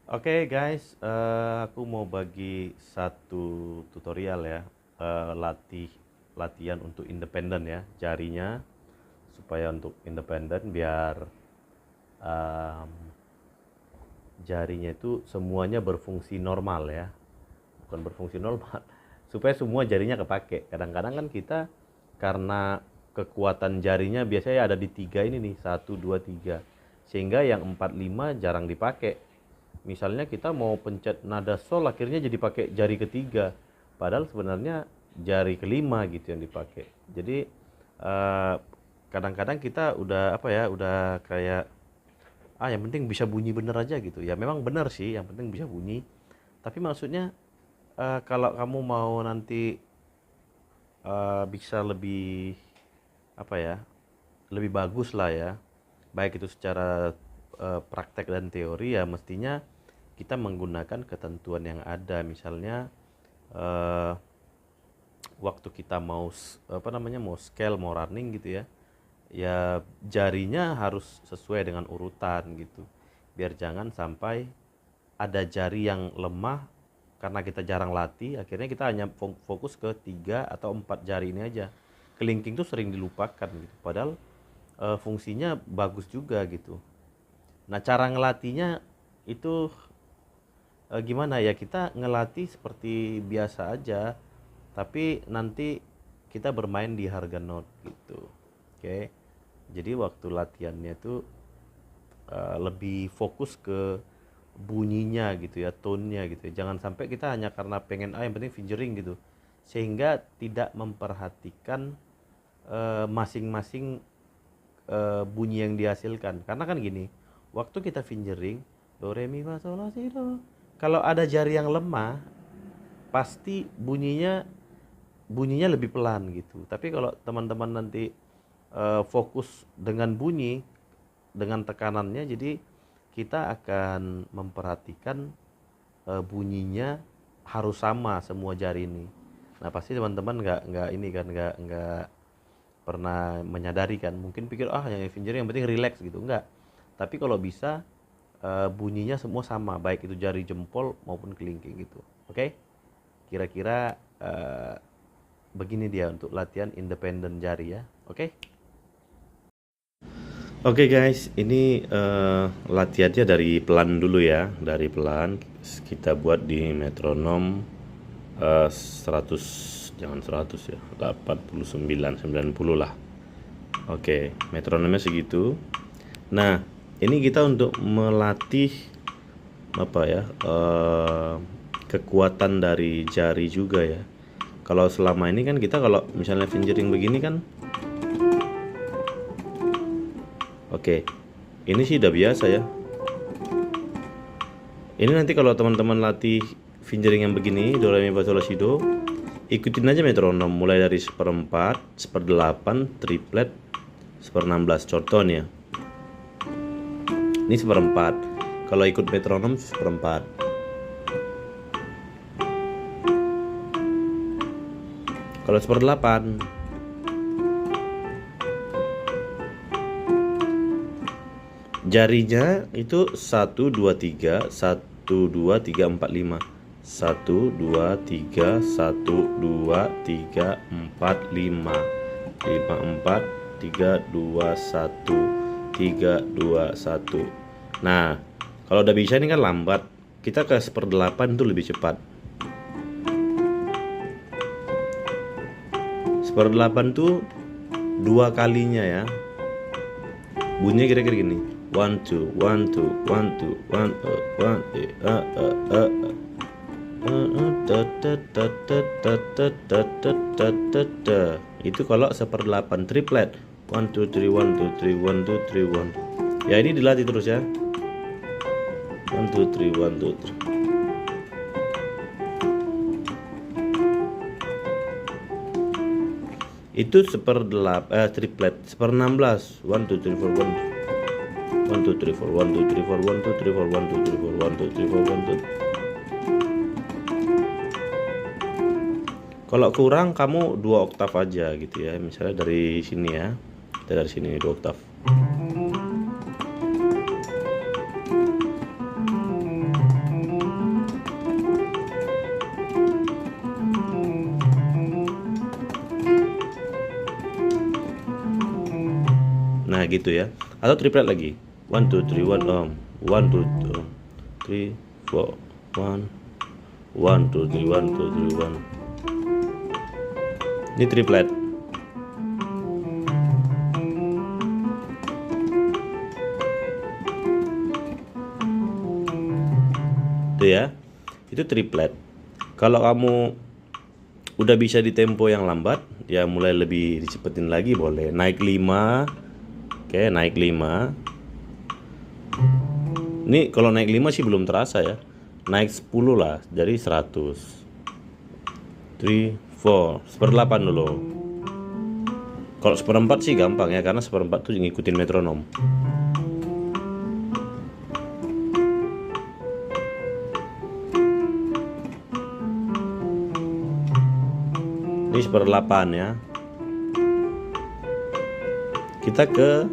Oke guys, aku mau bagi satu tutorial ya, latihan untuk independen ya, jarinya supaya untuk independen biar em, jarinya itu semuanya berfungsi normal ya, bukan berfungsi normal, supaya semua jarinya kepake. Kadang-kadang kan kita karena kekuatan jarinya biasanya ada di tiga ini nih, satu, dua, tiga, sehingga yang empat, lima jarang dipakai. Misalnya kita mau pencet nada sol akhirnya jadi pakai jari ketiga, padahal sebenarnya jari kelima gitu yang dipakai. Jadi eh, kadang-kadang kita udah apa ya, udah kayak yang penting bisa bunyi bener aja gitu. Ya memang bener sih, yang penting bisa bunyi. Tapi maksudnya kalau kamu mau nanti bisa lebih apa ya, lebih bagus lah ya, baik itu secara praktek dan teori, ya mestinya kita menggunakan ketentuan yang ada. Misalnya eh, waktu kita mau apa namanya, mau scale, mau running gitu ya, ya jarinya harus sesuai dengan urutan gitu, biar jangan sampai ada jari yang lemah karena kita jarang latih, akhirnya kita hanya fokus ke tiga atau empat jari ini aja. Kelingking tuh sering dilupakan gitu, padahal fungsinya bagus juga gitu. Nah, cara ngelatihnya itu gimana ya, kita ngelatih seperti biasa aja, tapi nanti kita bermain di harga note gitu. Oke, jadi waktu latihannya tuh lebih fokus ke bunyinya gitu ya, tone-nya gitu ya. Jangan sampai kita hanya karena pengen yang penting fingering gitu, sehingga tidak memperhatikan masing-masing bunyi yang dihasilkan. Karena kan gini, waktu kita fingering do re mi fa sol la si do, kalau ada jari yang lemah pasti bunyinya lebih pelan gitu. Tapi kalau teman-teman nanti fokus dengan bunyi, dengan tekanannya, jadi kita akan memperhatikan bunyinya harus sama semua jari ini. Nah pasti teman-teman nggak ini kan, nggak pernah menyadari kan, mungkin pikir yang fingering yang penting relax gitu, enggak. Tapi kalau bisa bunyinya semua sama, baik itu jari jempol maupun kelingking gitu. Oke, kira-kira begini dia untuk latihan independen jari ya. Oke. Oke guys, ini latihannya dari pelan dulu ya, dari pelan. Kita buat di metronom 100, jangan 100 ya, 89, 90 lah. Oke, metronomnya segitu. Nah, ini kita untuk melatih apa ya, kekuatan dari jari juga ya. Kalau selama ini kan kita kalau misalnya fingering begini kan, oke, ini sih udah biasa ya. Ini nanti kalau teman-teman latih fingering yang begini, do re mi fa sol la si do, ikutin aja metronom mulai dari seperempat, seperdelapan, triplet, seperenam belas contohnya. Ini seperempat. Kalau ikut metronom seperempat. Kalau seperdelapan, jarinya itu 1 2 3 1 2 3 4 5. 1 2 3 1 2 3 4 5. 5 4 3 2 1 3 2 1. Nah, kalau udah bisa ini kan lambat. Kita ke seperdelapan itu lebih cepat. Seperdelapan tuh dua kalinya ya. Bunyinya kira-kira gini. One two, one two, one two, one one itu kalau seperdelapan. Triplet, one two three, one two three, one two three, one. Ya ini dilatih terus ya. One two three, one two three. Itu triplet, 16. One two three four, one. 1 2 3 4 1 2 3 4 1 2 3 4 1 2 3 4 1 2 3 4 1 2. Kalau kurang kamu 2 oktav aja gitu ya. Misalnya dari sini ya. Kita dari sini 2 oktav. Nah gitu ya. Atau triplet lagi. 1 2 3 1 1 2 3 4 1 1 2 3 1 2 3 1. Ini triplet. Itu ya. Itu triplet. Kalau kamu udah bisa di tempo yang lambat, ya mulai lebih dicepetin lagi boleh. Naik 5. Oke, naik 5. Ini kalau naik 5 sih belum terasa ya. Naik 10 lah, jadi 100. 3 4 1/8 dulu. Kalau 1/4 sih gampang ya, karena 1/4 tuh ngikutin metronom. Ini 1/8 ya. Kita ke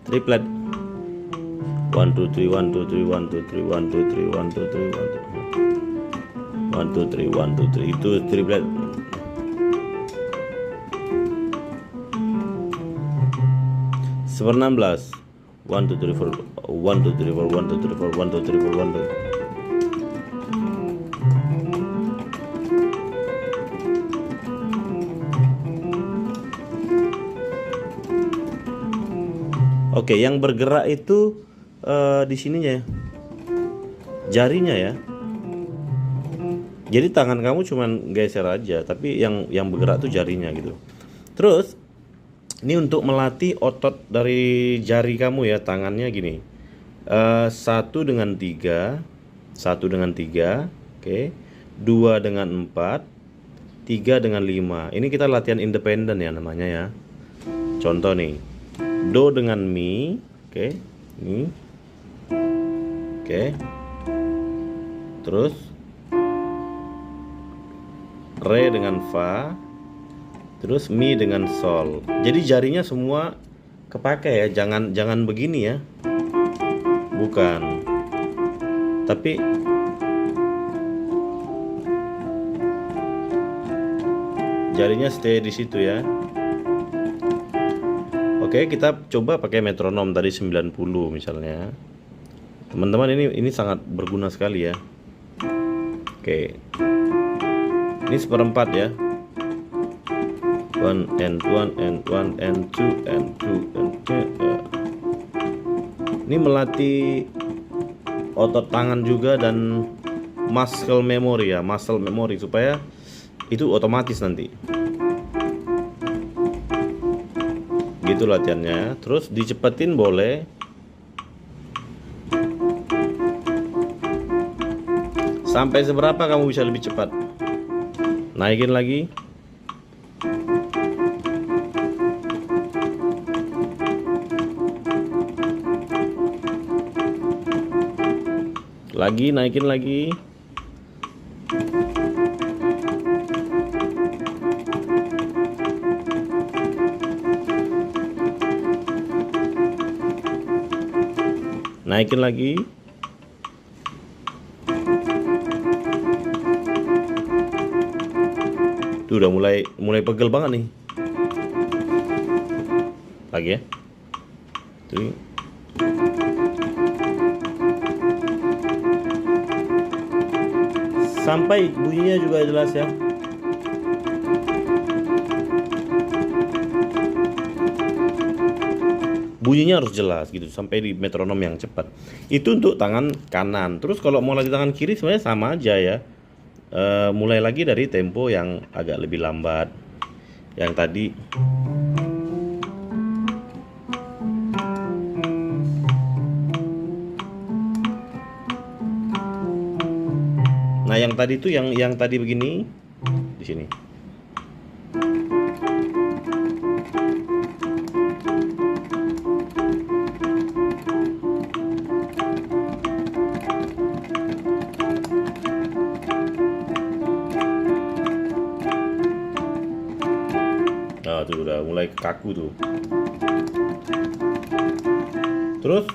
triplet. 1 2 3 1 2 3 1 2 3 1 2 3 1 2 3 1 2 3 1 2 3 itu triplet. Seper-16. 1 2 3 4 1 2 3 4 1 2 3 4 1 2 3 4 1 2. Oke, yang bergerak itu di sininya ya, jarinya ya. Jadi tangan kamu cuman geser aja, tapi yang bergerak tuh jarinya gitu. Terus ini untuk melatih otot dari jari kamu ya, tangannya gini. 1 dengan 3, 1 dengan 3, oke. 2 dengan 4, 3 dengan 5. Ini kita latihan independen ya namanya ya. Contoh nih. Do dengan mi, oke. Mi. Oke. Terus re dengan fa. Terus mi dengan sol. Jadi jarinya semua kepake ya, jangan begini ya. Bukan. Tapi jarinya stay di situ ya. Oke, kita coba pakai metronom tadi 90 misalnya. Teman-teman, ini sangat berguna sekali ya. Oke. Ini 1/4 ya. 1 and 1 and 1 and 2 and 2 and 2. Ini melatih otot tangan juga dan muscle memory ya, muscle memory supaya itu otomatis nanti. Gitu latihannya. Terus dicepetin boleh. Sampai seberapa kamu bisa lebih cepat? Naikin lagi. Lagi, naikin lagi. Naikin lagi. Tuh udah mulai pegel banget nih. Lagi ya. Tuh. Sampai bunyinya juga jelas ya. Bunyinya harus jelas gitu sampai di metronom yang cepat. Itu untuk tangan kanan. Terus kalau mau lagi tangan kiri sebenarnya sama aja ya. Mulai lagi dari tempo yang agak lebih lambat. Yang tadi. Nah, yang tadi tuh yang tadi begini di sini. Nah, tuh udah mulai kaku tuh. Terus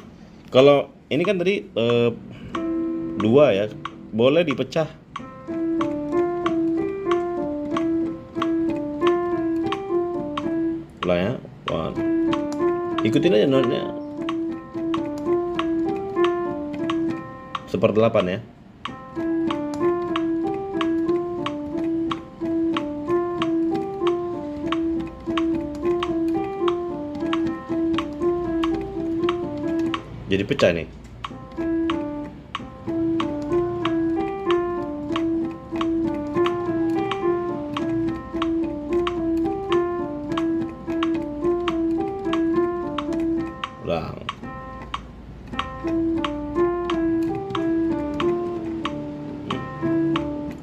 kalau ini kan tadi 2 ya, boleh dipecah. Ulang ya. 1 Ikutin aja notnya. 1/8 ya. Jadi pecah nih. Ulang.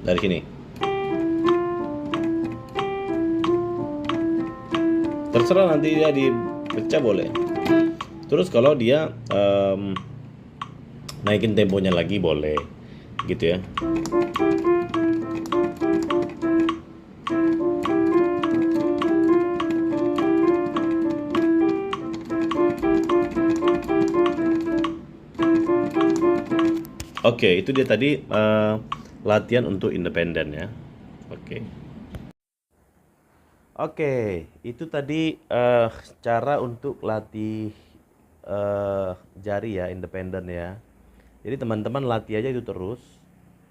Dari sini. Terserah nanti dia dipecah boleh. Terus kalau dia naikin temponya lagi boleh, gitu ya. Oke, itu dia tadi latihan untuk independen ya. Oke, itu tadi cara untuk latih jari ya, independen ya. Jadi teman-teman latih aja itu terus.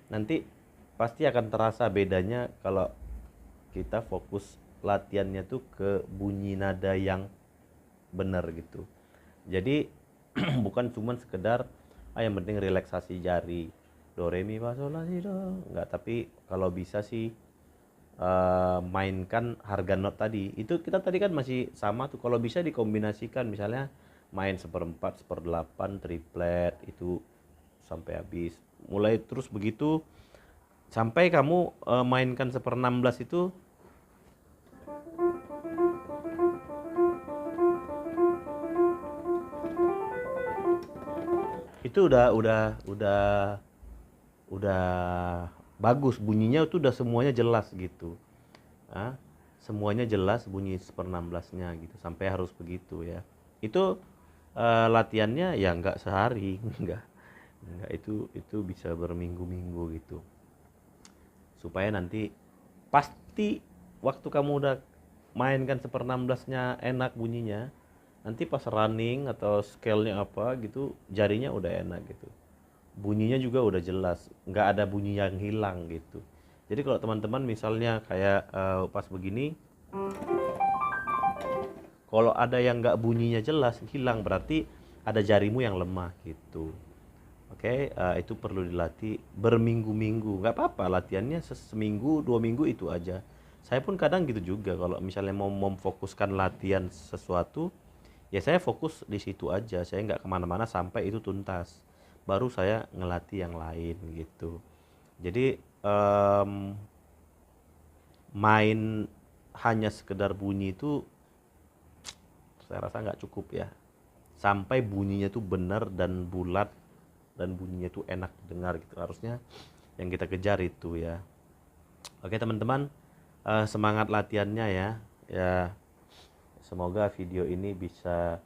Nanti pasti akan terasa bedanya kalau kita fokus latihannya tuh ke bunyi nada yang benar gitu. Jadi bukan cuman sekedar yang penting relaksasi jari, do re mi fa sol la si do, enggak. Tapi kalau bisa sih mainkan harga not tadi. Itu kita tadi kan masih sama tuh, kalau bisa dikombinasikan, misalnya main 1/4, 1/8, triplet itu sampai habis, mulai terus begitu sampai kamu mainkan 1/16 itu udah bagus bunyinya, tuh udah semuanya jelas gitu. Ah, semuanya jelas bunyi 1/16-nya gitu, sampai harus begitu ya. Itu latihannya ya nggak sehari, nggak, itu bisa berminggu-minggu gitu, supaya nanti pasti waktu kamu udah mainkan 1/16-nya enak bunyinya, nanti pas running atau scale-nya apa gitu, jarinya udah enak gitu, bunyinya juga udah jelas, nggak ada bunyi yang hilang gitu. Jadi kalau teman-teman misalnya kayak pas begini, kalau ada yang nggak bunyinya jelas hilang, berarti ada jarimu yang lemah gitu. Oke, itu perlu dilatih berminggu-minggu. Nggak apa-apa, latihannya seminggu, 2 minggu itu aja. Saya pun kadang gitu juga, kalau misalnya mau memfokuskan latihan sesuatu, ya saya fokus di situ aja. Saya nggak kemana-mana sampai itu tuntas. Baru saya ngelatih yang lain gitu. Jadi main hanya sekedar bunyi itu saya rasa nggak cukup ya. Sampai bunyinya tuh benar dan bulat dan bunyinya tuh enak dengar gitu, harusnya yang kita kejar itu ya. Oke teman-teman, semangat latihannya ya. Ya, semoga video ini bisa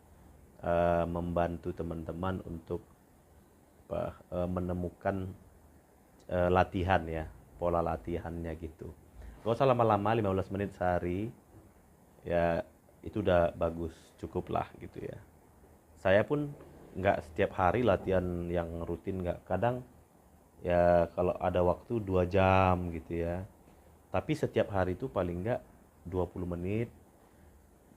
membantu teman-teman untuk menemukan latihan ya, pola latihannya gitu. Gak usah lama-lama, 15 menit sehari ya, itu udah bagus, cukup lah gitu ya. Saya pun nggak setiap hari latihan yang rutin, nggak, kadang ya kalau ada waktu 2 jam gitu ya. Tapi setiap hari itu paling nggak 20 menit,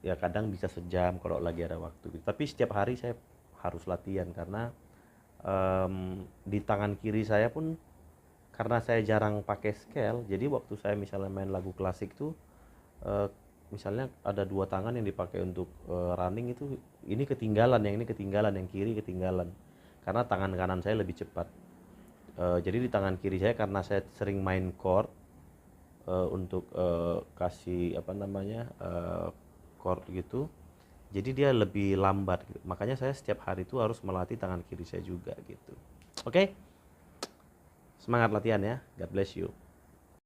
ya kadang bisa sejam kalau lagi ada waktu gitu. Tapi setiap hari saya harus latihan karena di tangan kiri saya pun, karena saya jarang pakai scale, jadi waktu saya misalnya main lagu klasik tuh misalnya ada 2 tangan yang dipakai untuk running itu, ini ketinggalan, yang ini ketinggalan, yang kiri ketinggalan karena tangan kanan saya lebih cepat. Jadi di tangan kiri saya, karena saya sering main chord untuk kasih apa namanya chord gitu, jadi dia lebih lambat gitu. Makanya saya setiap hari itu harus melatih tangan kiri saya juga gitu. Oke, semangat latihan ya, God bless you.